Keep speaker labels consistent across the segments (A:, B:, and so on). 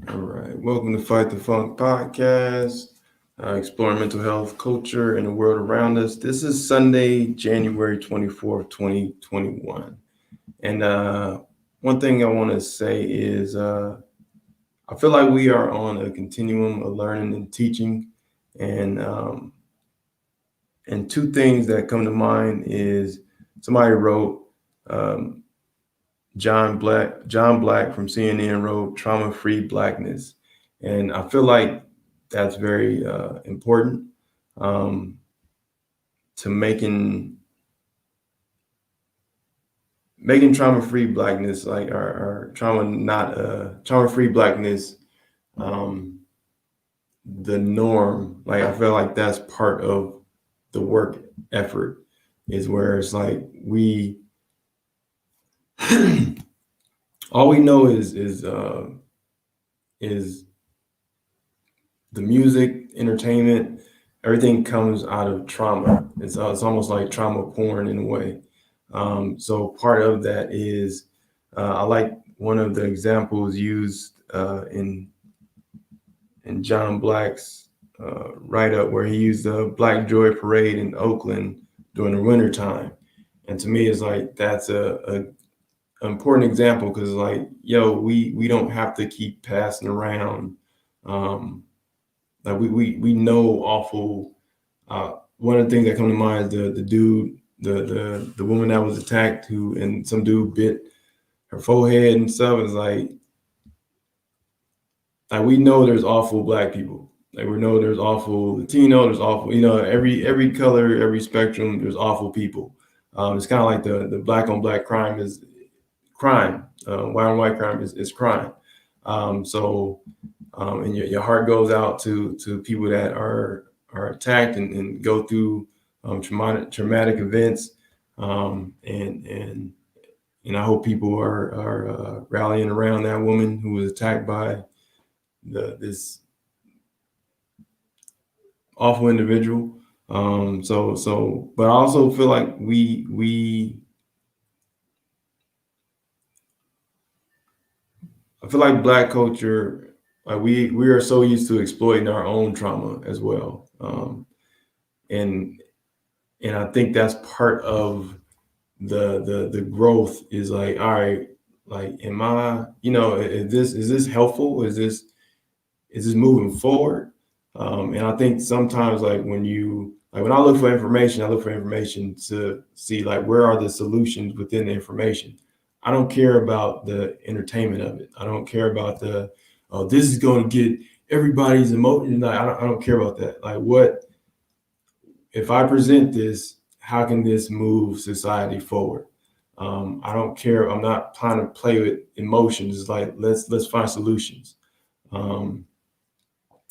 A: All right. Welcome to Fight the Funk podcast, exploring mental health, culture, and the world around us. This is Sunday, January 24th, 2021. And one thing I want to say is I feel like we are on a continuum of learning and teaching. And and two things that come to mind is somebody wrote, um, John Black from CNN wrote "Trauma Free Blackness," and I feel like that's very important um, to making trauma free blackness like our trauma not trauma free blackness um, the norm. Like I feel like that's part of the work effort is where it's like we all we know is the music, entertainment, everything comes out of trauma. It's almost like trauma porn in a way. So part of that is I like one of the examples used in John Black's write up where he used the Black Joy Parade in Oakland during the winter time, and to me, it's like that's a important example because like yo, we don't have to keep passing around. Um, Like we know awful. One of the things that come to mind is the dude, the woman that was attacked, who and some dude bit her forehead and stuff. It's like we know there's awful black people. Like we know there's awful Latino. There's awful. Every color, every spectrum. There's awful people. It's kind of like the black on black crime is crime. White on white crime is crime. So and your heart goes out to people that are attacked and go through traumatic events, and I hope people are rallying around that woman who was attacked by this awful individual. But I also feel like I feel like black culture, like we are so used to exploiting our own trauma as well, and and I think that's part of the growth is like, all right, like, am I, is this helpful? Is this moving forward? And I think sometimes when I look for information, I look for information to see like where are the solutions within the information. I don't care about the entertainment of it. I don't care about the oh, this is going to get everybody's emotion. Like, I don't care about that. Like what if I present this, how can this move society forward? I don't care. I'm not trying to play with emotions. It's like let's find solutions, um,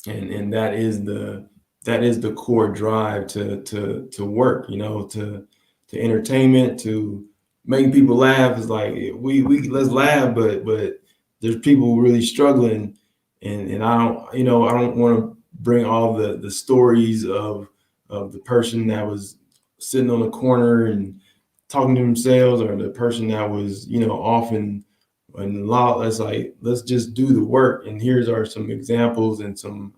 A: and that is the core drive to work. To entertainment, to making people laugh. Is like we let's laugh, but there's people really struggling, and I don't want to bring all the stories of the person that was sitting on the corner and talking to themselves, or the person that was off and law. That's like let's just do the work. And here's are some examples and some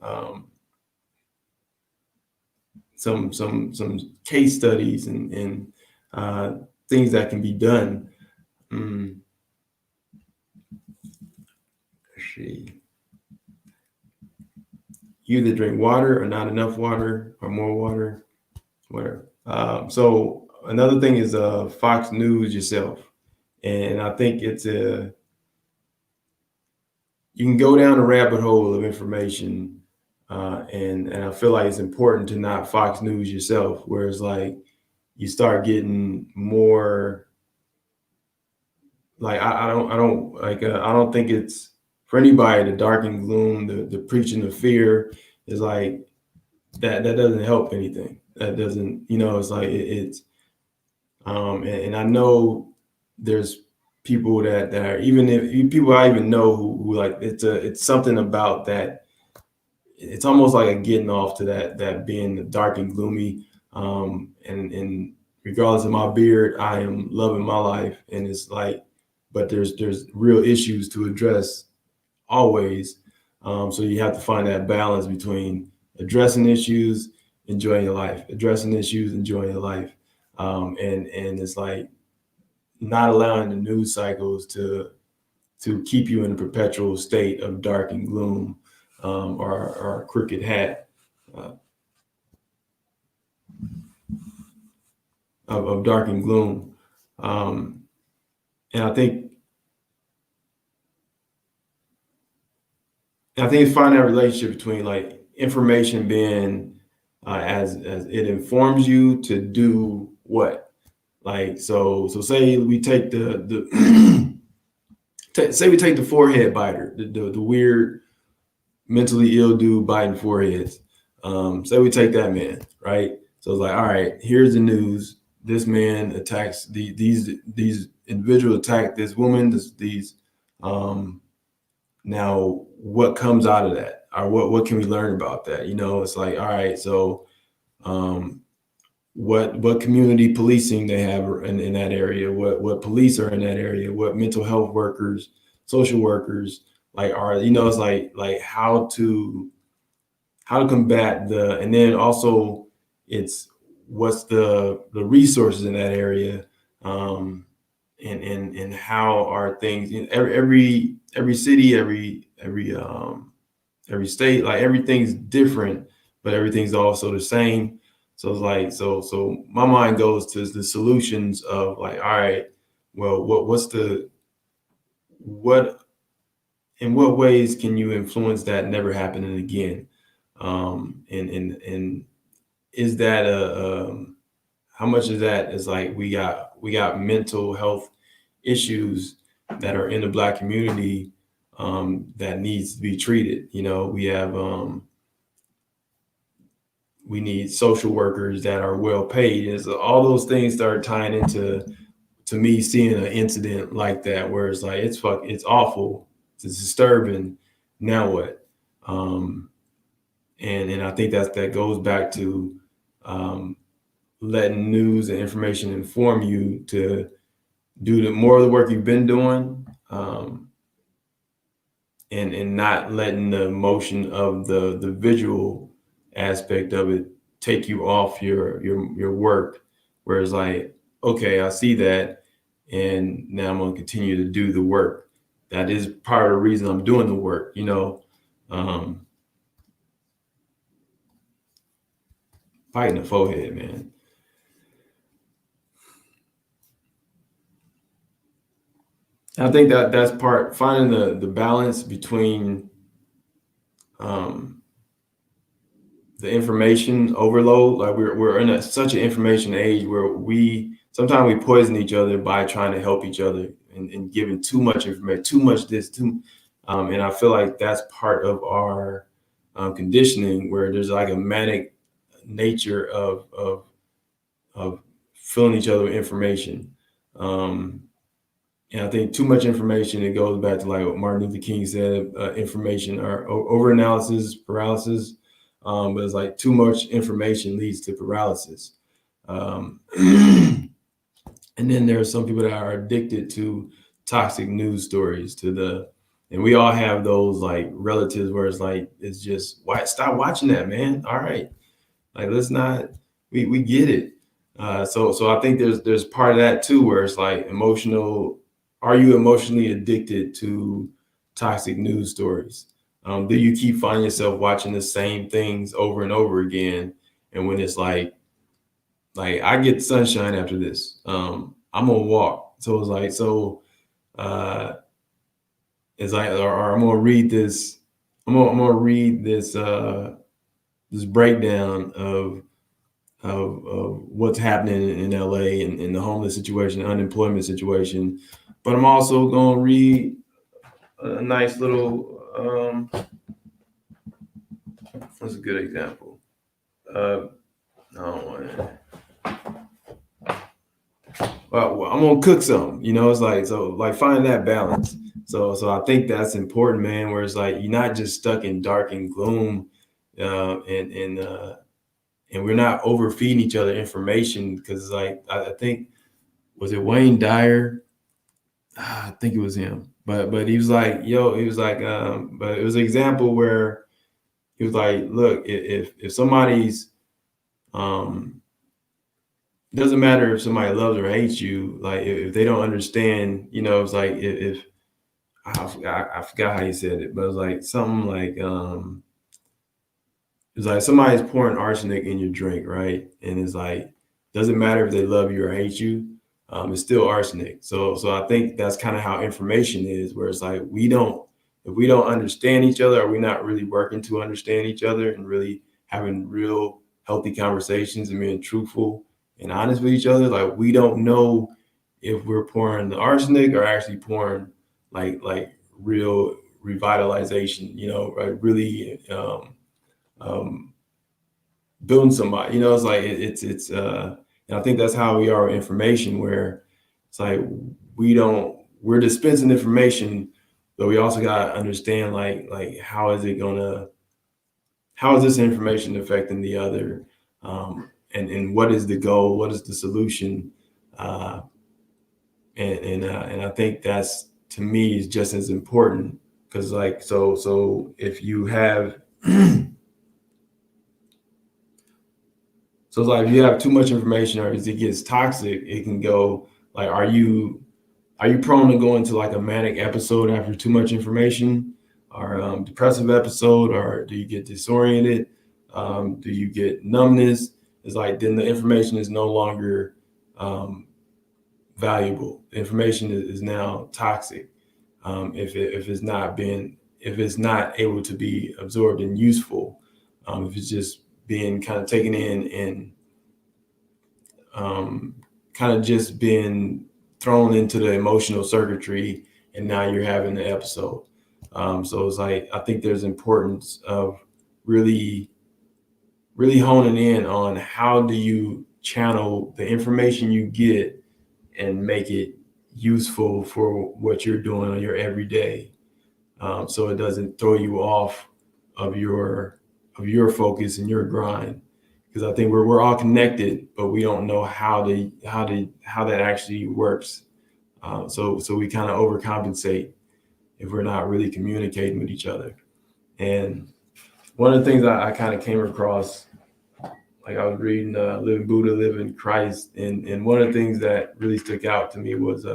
A: case studies and uh, things that can be done. Mm, let's see. You either drink water or not enough water or more water, whatever. So another thing is Fox News yourself, and I think you can go down a rabbit hole of information, and I feel like it's important to not Fox News yourself, where it's like you start getting more like I don't think it's for anybody the dark and gloom, the preaching of fear is like that doesn't help anything. That doesn't it's like it's and I know there's people that are even if people I even know who like it's something about that. It's almost like a getting off to that being dark and gloomy, and regardless of my beard, I am loving my life, and it's like, but there's real issues to address always, So you have to find that balance between addressing issues, enjoying your life, addressing issues, enjoying your life. And it's like not allowing the news cycles to keep you in a perpetual state of dark and gloom, or a crooked hat, uh, of dark and gloom. And I think it's finding that relationship between like information being, as it informs you to do what. Like so say we take the say we take the forehead biter, the weird mentally ill dude biting foreheads. Say we take that man, right? So it's like, all right, here's the news. This man attacks these individuals attack this woman. These Now what comes out of that, or what can we learn about that? It's like, all right, so um, what community policing they have in that area, what police are in that area, what mental health workers, social workers like are, it's like how to combat and then also it's what's the resources in that area, and how are things in every city, every state, like everything's different, but everything's also the same. So it's like, so my mind goes to the solutions of like, all right, well, what in what ways can you influence that never happening again? And is that how much of that is like we got mental health issues that are in the Black community, that needs to be treated. We need social workers that are well paid, and so all those things start tying into, to me, seeing an incident like that where it's like it's awful, it's disturbing. Now what? And I think that goes back to, um, letting news and information inform you to do more of the work you've been doing, and not letting the emotion of the visual aspect of it take you off your work. Whereas like, okay, I see that, and now I'm gonna continue to do the work. That is part of the reason I'm doing the work. Um, Fighting the forehead, man. I think that's part finding the balance between, um, the information overload. Like we're in such an information age where we sometimes we poison each other by trying to help each other, and giving too much information, too much this, and I feel like that's part of our, conditioning, where there's like a manic nature of filling each other with information. Um, and I think too much information, it goes back to like what Martin Luther King said, information or over analysis, paralysis. But it's like too much information leads to paralysis. And then there are some people that are addicted to toxic news stories, and we all have those like relatives where it's like, it's just, why stop watching that, man? All right. Like, let's not, we get it. So I think there's part of that too, where it's like are you emotionally addicted to toxic news stories? Do you keep finding yourself watching the same things over and over again? And when it's like I get sunshine after this, I'm gonna walk. So it's like, uh, it's like, or I'm gonna read this. I'm gonna read this breakdown of what's happening in LA, and in the homeless situation, the unemployment situation. But I'm also gonna read a nice little. What's a good example? I don't want to. Well, I'm gonna cook something. It's like, so like finding that balance. So I think that's important, man. Where it's like you're not just stuck in dark and gloom, and we're not overfeeding each other information, because it's like I think, was it Wayne Dyer? I think it was him. but he was like, yo, he was like, but it was an example where he was like, look, if somebody's it doesn't matter if somebody loves or hates you, like if they don't understand, it's like if I forgot how he said it, but it was like something like it's like somebody's pouring arsenic in your drink, right? And it's like doesn't matter if they love you or hate you, it's still arsenic. So I think that's kind of how information is, where it's like if we don't understand each other, or we're not really working to understand each other and really having real healthy conversations and being truthful and honest with each other, like we don't know if we're pouring the arsenic or actually pouring like real revitalization, right? Really um, building somebody. It's like and I think that's how we are with information, where it's like we're dispensing information, but we also got to understand like how is this information affecting the other, and what is the goal, what is the solution, uh, and I think that's, to me, is just as important, because like so if you have So it's like if you have too much information, or as it gets toxic, it can go like, are you prone to go into like a manic episode after too much information, or depressive episode, or do you get disoriented? Do you get numbness? It's like then the information is no longer um, valuable. The information is now toxic, if it's not able to be absorbed and useful, if it's just being kind of taken in and um, kind of just been thrown into the emotional circuitry, and now you're having the episode. So it's like I think there's importance of really, really honing in on how do you channel the information you get and make it useful for what you're doing on your everyday, so it doesn't throw you off of your focus and your grind. Because I think we're all connected, but we don't know how that actually works. So we kind of overcompensate if we're not really communicating with each other. And one of the things I kind of came across, like I was reading "Living Buddha, Living Christ," and one of the things that really stuck out to me was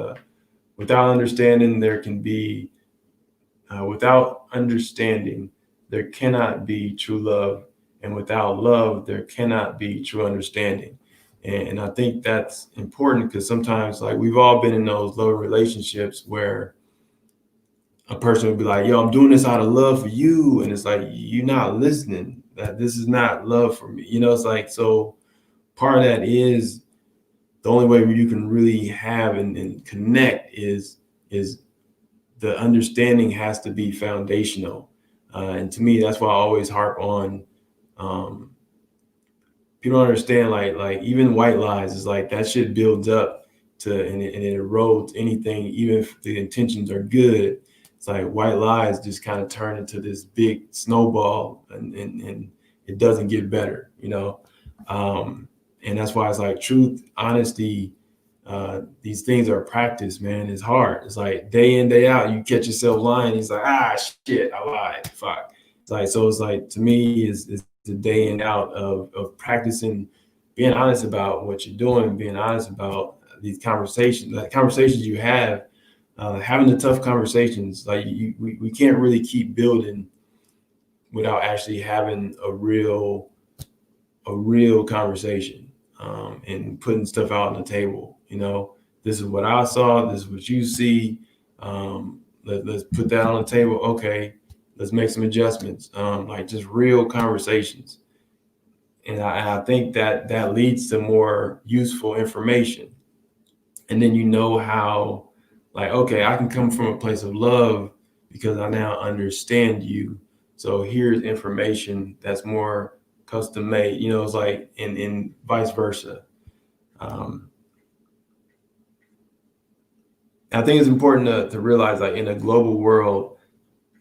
A: without understanding there can be without understanding, there cannot be true love. And without love, there cannot be true understanding. And I think that's important, because sometimes, like, we've all been in those love relationships where a person would be like, yo, I'm doing this out of love for you. And it's like, you're not listening. That this is not love for me. It's like, so part of that is the only way you can really have and connect is the understanding has to be foundational. And to me, that's why I always harp on, um, people don't understand, like even white lies is like that shit builds up to, and it erodes anything, even if the intentions are good. It's like white lies just kind of turn into this big snowball, and it doesn't get better. And that's why it's like truth, honesty, these things are practice, man. It's hard. It's like day in, day out, you catch yourself lying. He's like, shit, I lied. Fuck. It's like, so it's like, to me, is the day in out of practicing being honest about what you're doing, being honest about these conversations, like conversations you have, having the tough conversations. Like we can't really keep building without actually having a real conversation, and putting stuff out on the table. This is what I saw. This is what you see. Let's put that on the table. Okay, let's make some adjustments. Like just real conversations, and I think that leads to more useful information. And then how, like, okay, I can come from a place of love because I now understand you. So here's information that's more custom made. It's like in vice versa. Um, I think it's important to realize, like, in a global world,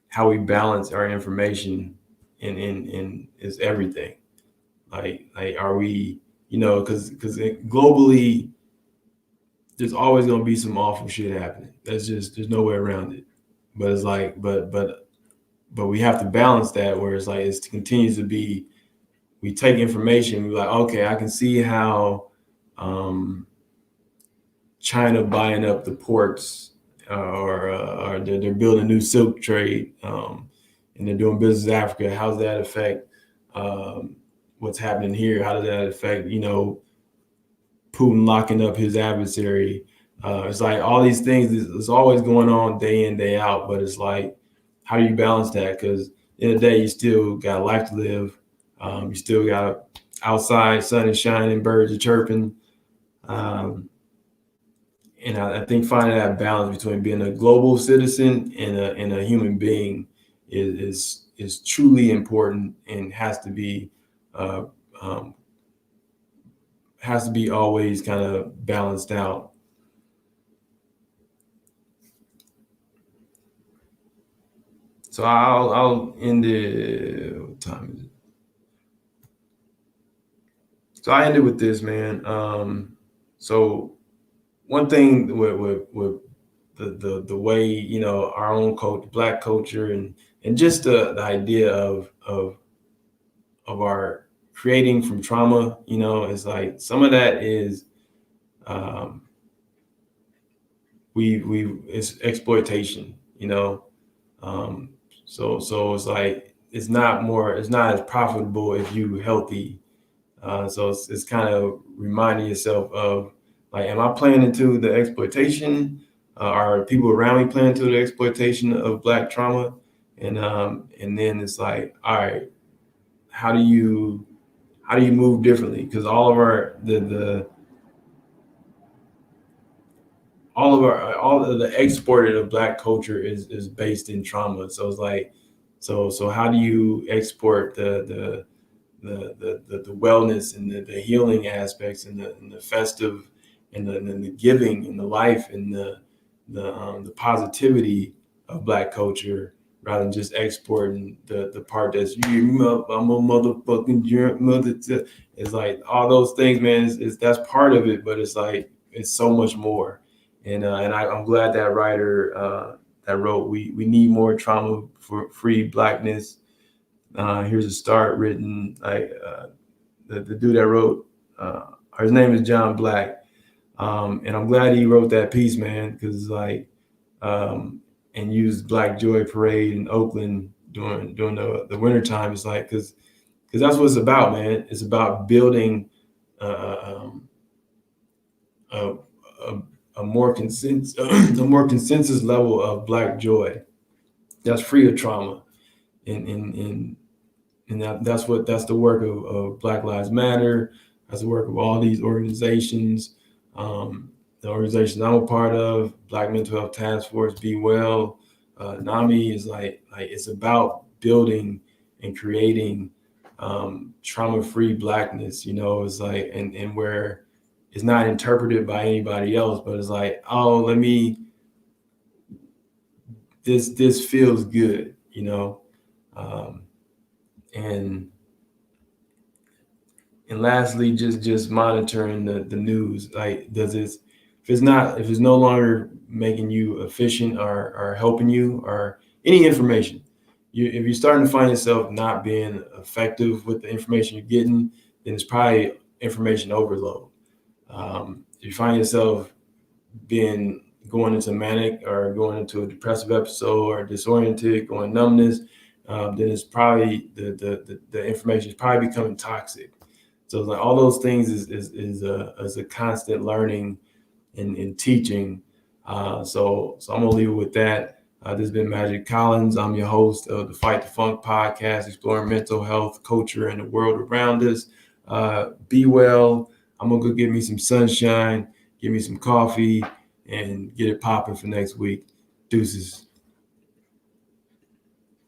A: how we balance our information in is everything. Like are we, because globally, there's always going to be some awful shit happening. There's no way around it. but it's like, but we have to balance that where it's like it continues to be. We take information. We're like, okay, I can see how China buying up the ports, or they're building a new silk trade, and they're doing business in Africa. How does that affect what's happening here? How does that affect, Putin locking up his adversary? It's like all these things is always going on day in, day out. But it's like, how do you balance that? Because in the day, you still got life to live. You still got outside, sun is shining, birds are chirping. And I think finding that balance between being a global citizen and a human being is truly important and uh, um, has to be always kind of balanced out. So I'll end it. What time is it? So I ended with this, man. So one thing with the way, our own black culture, and just the idea of our creating from trauma, is like some of that is um, we it's exploitation, um, so it's like it's not as profitable if you healthy. So it's kind of reminding yourself of, like, am I playing into the exploitation? Are people around me playing into the exploitation of black trauma? And then it's like, all right, how do you move differently? Because all of the exported of black culture is based in trauma. So it's like, so how do you export the wellness and the healing aspects and the festive and the giving and the life and the positivity of black culture, rather than just exporting the part that's I'm a motherfucking jerk mother. It's like all those things, man. Is that's part of it, but it's like it's so much more. I'm glad that writer that wrote we need more trauma for free blackness. Here's a start, written like the dude that wrote, his name is John Black. And I'm glad he wrote that piece, man, because like and used Black Joy Parade in Oakland during the winter time. It's like, because that's what it's about, man. It's about building a, a, a more consensus a more consensus level of Black joy that's free of trauma. And that's the work of Black Lives Matter. That's the work of all these organizations. The organization I'm a part of, Black Mental Health Task Force, Be Well, NAMI, is like it's about building and creating trauma-free Blackness. It's like, and where it's not interpreted by anybody else, but it's like, oh, this feels good, um, and and lastly, just monitoring the news. Like, if it's no longer making you efficient or helping you, or any information, if you're starting to find yourself not being effective with the information you're getting, then it's probably information overload. If you find yourself going into manic, or going into a depressive episode, or disoriented, going numbness, then it's probably the information is probably becoming toxic. So it's like all those things is a constant learning and teaching. So I'm gonna leave it with that. This has been Magic Collins. I'm your host of the Fight the Funk podcast, exploring mental health, culture, and the world around us. Be well. I'm gonna go get me some sunshine, get me some coffee, and get it popping for next week. Deuces.